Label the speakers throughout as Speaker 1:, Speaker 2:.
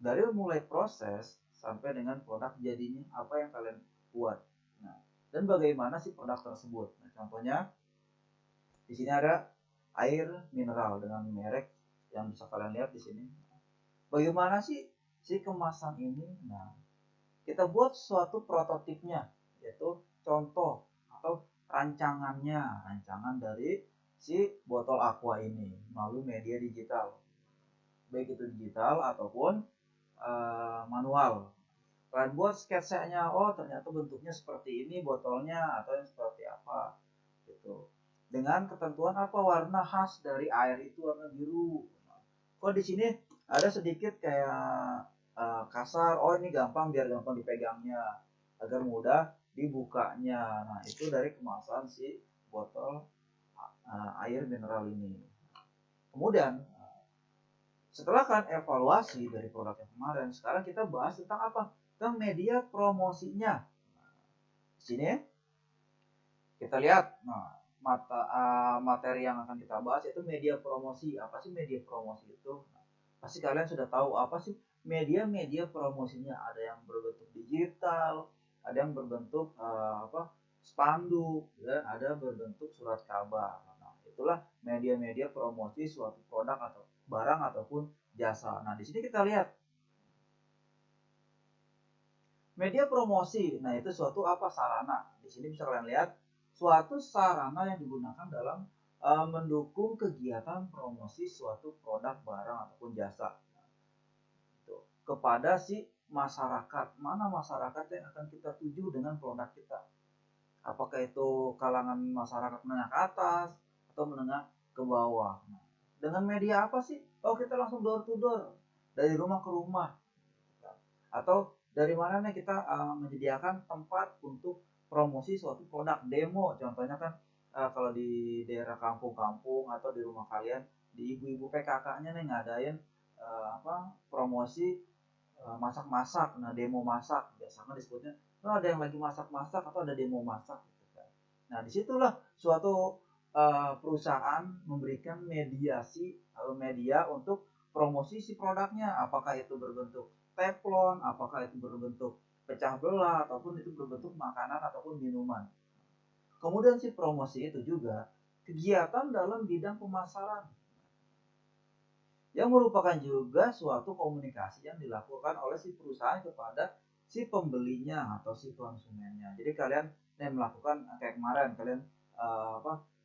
Speaker 1: dari mulai proses sampai dengan produk jadinya apa yang kalian buat. Nah, dan bagaimana sih produk tersebut? Nah, contohnya di sini ada air mineral dengan merek yang bisa kalian lihat di sini. Bagaimana sih si kemasan ini? Nah, kita buat suatu prototipnya, yaitu contoh atau rancangan dari si botol aqua ini melalui media digital, baik itu digital ataupun manual. Kalian buat sketsanya, oh ternyata bentuknya seperti ini botolnya atau yang seperti apa gitu. Dengan ketentuan apa warna khas dari air itu warna biru. Kok di sini ada sedikit kayak kasar, oh ini gampang biar gampang dipegangnya agar mudah dibukanya. Nah itu dari kemasan si botol air mineral ini. Kemudian setelah kan evaluasi dari produk yang kemarin, sekarang kita bahas tentang apa? Tentang media promosinya. Di sini kita lihat, nah materi yang akan kita bahas itu media promosi. Apa sih media promosi itu? Nah, pasti kalian sudah tahu apa sih media-media promosinya. Ada yang berbentuk digital, ada yang berbentuk spanduk, dan ada berbentuk surat kabar. Nah, itulah media-media promosi suatu produk atau barang ataupun jasa. Nah, di sini kita lihat media promosi. Nah, itu suatu apa sarana. Di sini bisa kalian lihat suatu sarana yang digunakan dalam mendukung kegiatan promosi suatu produk, barang ataupun jasa. Nah, itu kepada si masyarakat. Mana masyarakat yang akan kita tuju dengan produk kita? Apakah itu kalangan masyarakat menengah ke atas atau menengah ke bawah? Nah, dengan media apa sih? Oh, kita langsung door to door, dari rumah ke rumah. Atau dari mana nih kita menyediakan tempat untuk promosi suatu produk demo. Contohnya kan kalau di daerah kampung-kampung atau di rumah kalian, di ibu-ibu PKK-nya nih ngadain promosi masak-masak. Nah, demo masak biasanya disebutnya, oh, ada yang lagi masak-masak atau ada demo masak gitu kan. Nah, disitulah suatu perusahaan memberikan mediasi atau media untuk promosi si produknya, apakah itu berbentuk teflon, apakah itu berbentuk pecah belah, ataupun itu berbentuk makanan ataupun minuman. Kemudian si promosi itu juga kegiatan dalam bidang pemasaran, yang merupakan juga suatu komunikasi yang dilakukan oleh si perusahaan kepada si pembelinya atau si konsumennya. Jadi kalian melakukan kayak kemarin kalian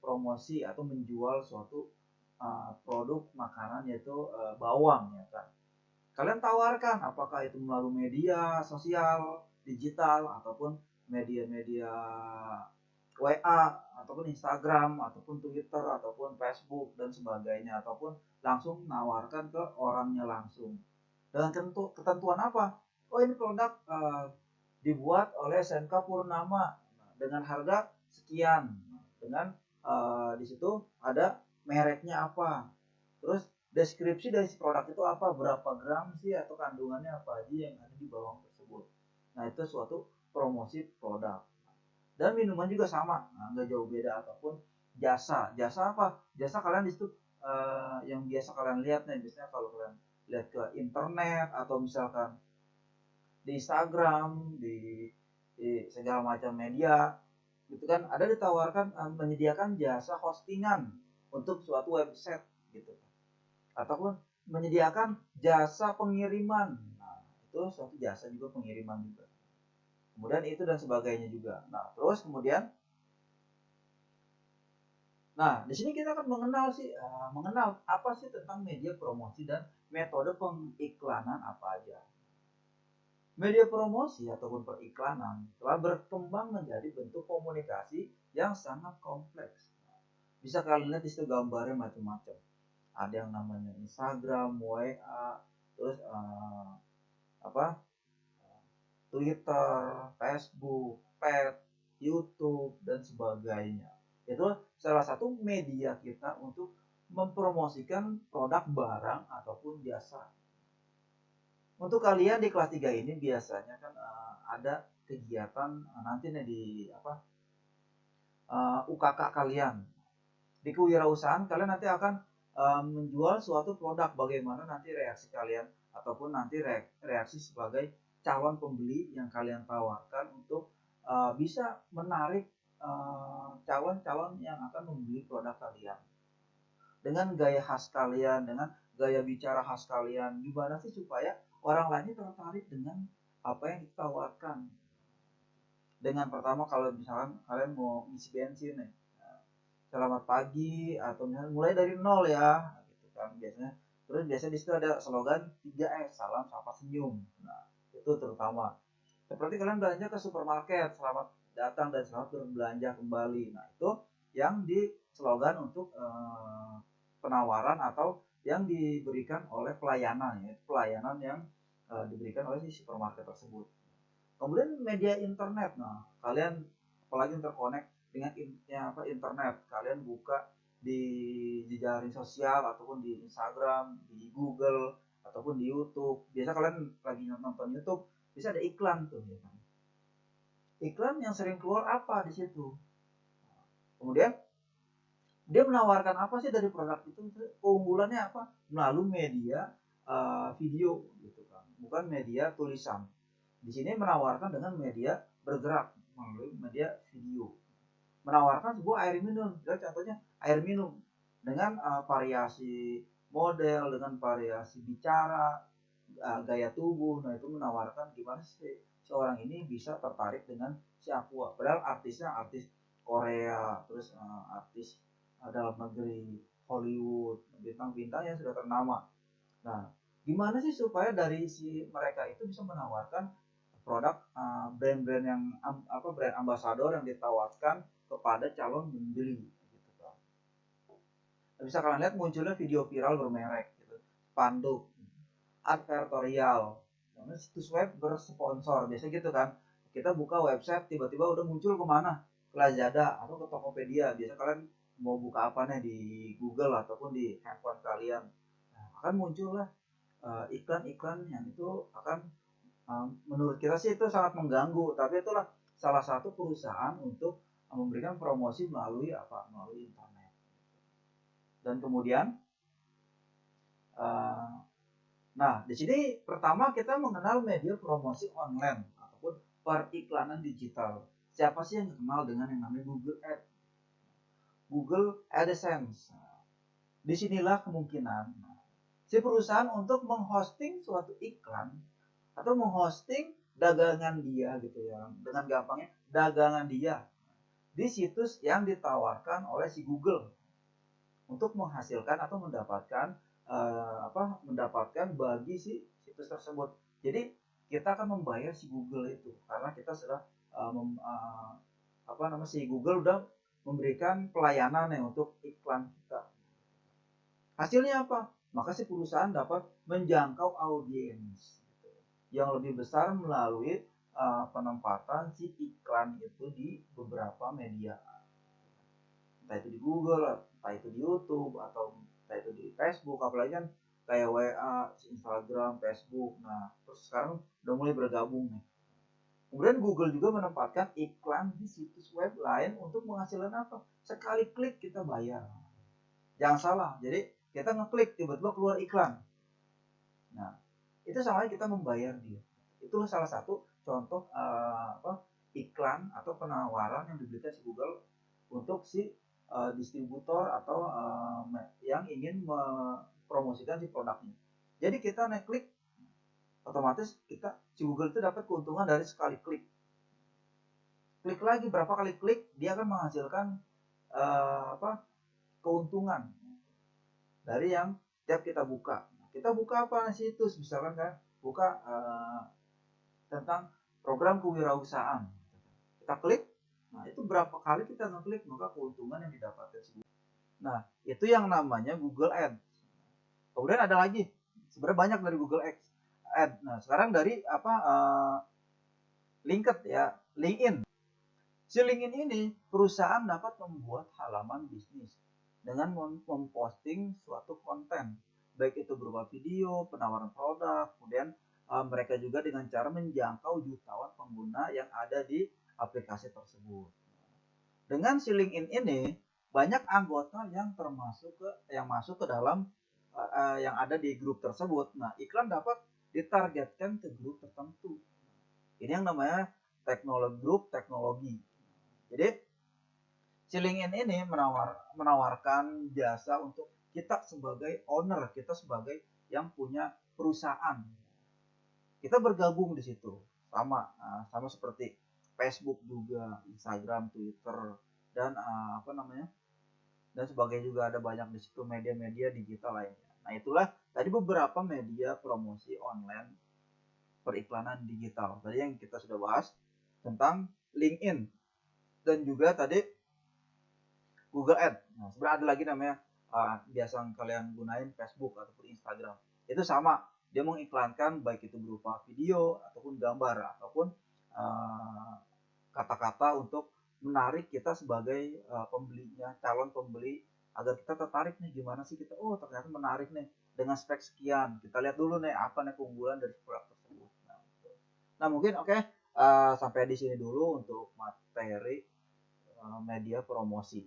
Speaker 1: promosi atau menjual suatu produk makanan yaitu bawang ya kan. Kalian tawarkan apakah itu melalui media sosial, digital ataupun media-media WA ataupun Instagram ataupun Twitter ataupun Facebook dan sebagainya, ataupun langsung menawarkan ke orangnya langsung. Dengan ketentuan apa? Oh, ini produk dibuat oleh SMK Purnama dengan harga sekian. Dengan di situ ada mereknya apa. Terus deskripsi dari produk itu apa, berapa gram sih atau kandungannya apa aja yang ada di bawang tersebut. Nah, itu suatu promosi produk. Dan minuman juga sama, nah, nggak jauh beda. Ataupun jasa apa, jasa kalian di situ yang biasa kalian lihat nih, biasanya kalau kalian lihat ke internet atau misalkan di Instagram, di segala macam media gitu kan, ada ditawarkan menyediakan jasa hostingan untuk suatu website gitu, ataupun menyediakan jasa pengiriman. Nah, itu suatu jasa juga, pengiriman juga. Kemudian itu dan sebagainya juga. Nah, terus kemudian, nah di sini kita akan mengenal apa sih tentang media promosi dan metode pengiklanan apa aja. Media promosi ataupun periklanan telah berkembang menjadi bentuk komunikasi yang sangat kompleks. Bisa kalian lihat di situ gambarnya macam-macam. Ada yang namanya Instagram, WA, terus Twitter, Facebook, Pet, YouTube dan sebagainya. Itu salah satu media kita untuk mempromosikan produk, barang ataupun jasa. Untuk kalian di kelas 3 ini biasanya kan ada kegiatan nanti nih di UKK kalian. Di kewirausahaan kalian nanti akan menjual suatu produk. Bagaimana nanti reaksi kalian ataupun nanti reaksi sebagai calon pembeli yang kalian tawarkan untuk bisa menarik calon-calon yang akan membeli produk kalian. Dengan gaya khas kalian, dengan gaya bicara khas kalian, gimana sih supaya orang lain tertarik dengan apa yang ditawarkan. Dengan pertama, kalau misalkan kalian mau isi bensin nih, selamat pagi, atau misalnya mulai dari nol ya, gitu kan biasanya. Terus biasanya di situ ada slogan 3S, salam sapa senyum. Nah, itu terutama. Seperti kalian belanja ke supermarket, selamat datang dan selamat berbelanja kembali. Nah, itu yang di slogan untuk penawaran atau yang diberikan oleh pelayanan, ya, pelayanan yang diberikan oleh si supermarket tersebut. Kemudian media internet, nah kalian apalagi terkonek dengan internet, kalian buka di jejaring sosial ataupun di Instagram, di Google ataupun di YouTube. Biasa kalian lagi nonton YouTube, bisa ada iklan tuh, ya kan? Iklan yang sering keluar apa di situ. Kemudian dia menawarkan apa sih dari produk itu? Keunggulannya apa? Melalui media video gitu kan, bukan media tulisan. Di sini menawarkan dengan media bergerak melalui media video. Menawarkan sebuah air minum, contohnya air minum dengan variasi model, dengan variasi bicara, gaya tubuh. Nah, itu menawarkan gimana sih seorang ini bisa tertarik dengan si Aqua. Padahal artisnya artis Korea, terus artis dalam negeri, Hollywood, bintang-bintang yang sudah ternama. Nah, gimana sih supaya dari si mereka itu bisa menawarkan produk brand-brand yang brand ambasador yang ditawarkan kepada calon pembeli gitu kan. Bisa kalian lihat munculnya video viral bermerek gitu, spanduk, advertorial, situs web bersponsor, biasa gitu kan. Kita buka website tiba-tiba udah muncul kemana, ke Lazada atau ke Tokopedia. Biasa kalian mau buka apa nih di Google ataupun di handphone kalian, nah, akan muncul lah iklan-iklan yang itu akan menurut kita sih itu sangat mengganggu, tapi itulah salah satu perusahaan untuk memberikan promosi melalui internet. Dan kemudian nah, di sini pertama kita mengenal media promosi online ataupun periklanan digital. Siapa sih yang kenal dengan yang namanya Google Ads, Google AdSense? Disinilah kemungkinan si perusahaan untuk menghosting suatu iklan atau menghosting dagangan dia gitu ya, dengan gampangnya dagangan dia di situs yang ditawarkan oleh si Google untuk menghasilkan atau mendapatkan bagi si situs tersebut. Jadi kita akan membayar si Google itu karena kita sudah si Google udah memberikan pelayanan ya untuk iklan kita. Hasilnya apa? Maka si perusahaan dapat menjangkau audiens yang lebih besar melalui penempatan si iklan itu di beberapa media, entah itu di Google, entah itu di YouTube, atau entah itu di Facebook. Apalagi kan kayak WA, Instagram, Facebook. Nah, terus sekarang udah mulai bergabung nih. Kemudian Google juga menempatkan iklan di situs web lain untuk menghasilkan apa? Sekali klik kita bayar. Jangan salah, jadi kita ngeklik tiba-tiba keluar iklan. Nah, itu sama kita membayar dia. Itulah salah satu contoh iklan atau penawaran yang diberikan si Google untuk si distributor atau yang ingin mempromosikan si produknya. Jadi kita klik, otomatis si Google itu dapat keuntungan dari sekali klik. Klik lagi, berapa kali klik dia akan menghasilkan keuntungan dari yang setiap kita buka. Kita buka apa situs, misalkan kan buka tentang program kewirausahaan. Kita klik, nah itu berapa kali kita ngeklik, maka keuntungan yang didapatkan si Google. Nah, itu yang namanya Google Ads. Kemudian ada lagi, sebenarnya banyak dari Google Ads. Nah, sekarang dari LinkedIn. Si LinkedIn ini perusahaan dapat membuat halaman bisnis dengan memposting suatu konten, baik itu berupa video, penawaran produk, kemudian mereka juga dengan cara menjangkau jutaan pengguna yang ada di aplikasi tersebut. Dengan si LinkedIn ini banyak anggota yang masuk ke dalam yang ada di grup tersebut. Nah, iklan dapat ditargetkan ke grup tertentu. Ini yang namanya grup teknologi. Jadi si LinkedIn ini menawarkan jasa untuk kita sebagai owner, kita sebagai yang punya perusahaan. Kita bergabung di situ. Sama seperti Facebook juga, Instagram, Twitter, dan dan sebagainya, juga ada banyak di situ media-media digital lainnya. Nah, itulah tadi beberapa media promosi online periklanan digital. Tadi yang kita sudah bahas tentang LinkedIn dan juga tadi Google Ads. Nah, sebenarnya ada lagi namanya biasa kalian gunain Facebook ataupun Instagram. Itu sama, dia mengiklankan baik itu berupa video ataupun gambar ataupun kata-kata untuk menarik kita sebagai pembelinya, calon pembeli, agar kita tertarik nih, gimana sih kita, oh ternyata menarik nih dengan spek sekian, kita lihat dulu nih apa nih keunggulan dari produk tersebut. Nah mungkin sampai di sini dulu untuk materi media promosi.